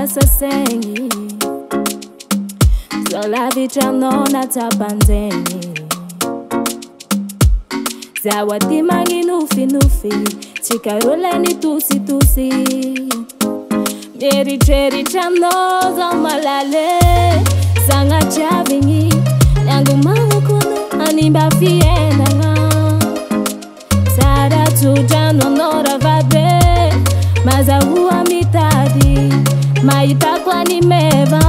sasengi Zola vichano na tapanzengi Zawadi mangi nufi nufi Chikarole ni tusi tusi Meri cheri chano za malale Sanga chavingi Nyangu mangu kunu animba fienda nga Sada tujano nora vade Maza hua mitadi Maita kwa ni meva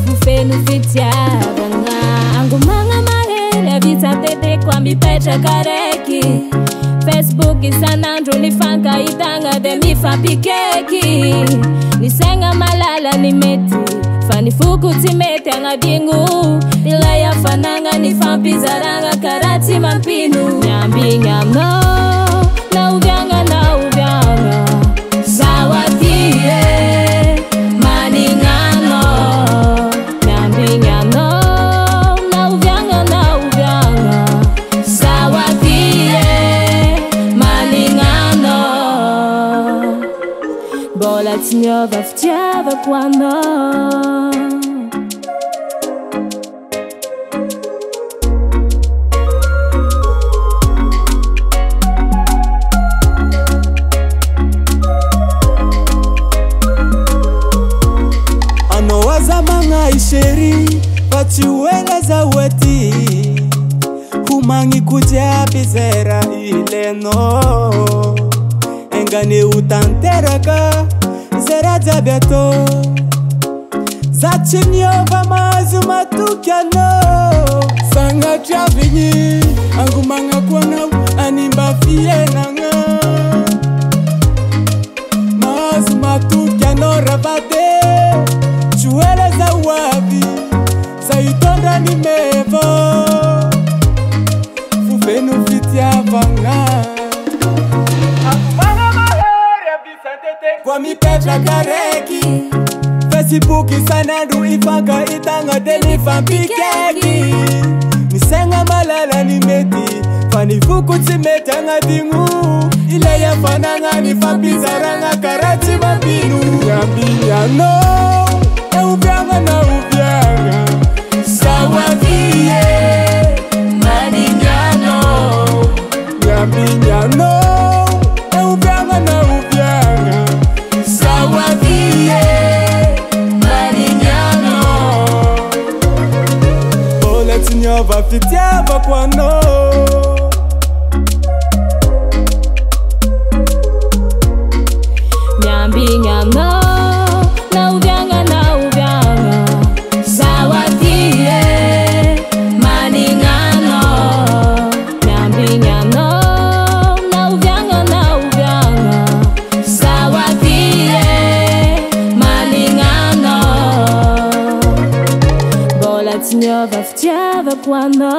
Fufenu fitiava nga Angu manga mahere Vita tete kwa mipecha kareki Facebook isanandru ni fanka itanga de mifa pikeki Nisenga malala ni meti Fani fuku timete anga dingu Nilaya fananga ni fampi zaranga karati mampinu Nyambi nyamno Na uvyanga na uvyanga Sawadie Maningano Nyambi nyamno Na uvyanga na uvyanga Sawadie Maningano Bola tinjova ftiava quando Zamanga isheri Pachiwele za weti Humangi kuja bizera ileno Engane utanteraka Zera zabiato Zachinyova mazuma tukiano Sanga chavinyi Angumanga kwana Animba fienanga Mazuma tukiano rabade Chuele za wabi Zaitonda ni mevo Fufenu fitia vanga Akumanga mahere Bisantete Kwa mi petra kareki Facebook isanandu ifanga itanga deni fampikeki Nisenga malala ni meti Fani fuku timete nga dingu Ile ya fananga ni fampizaranga karati mabinu Yambia no Uvyanga na uvyanga Sawadie Maningano Nyambinyano Uvyanga na uvyanga Sawadie Maningano Ole tinyova fitiava kwano Nyambinyano Nyova ftiava quando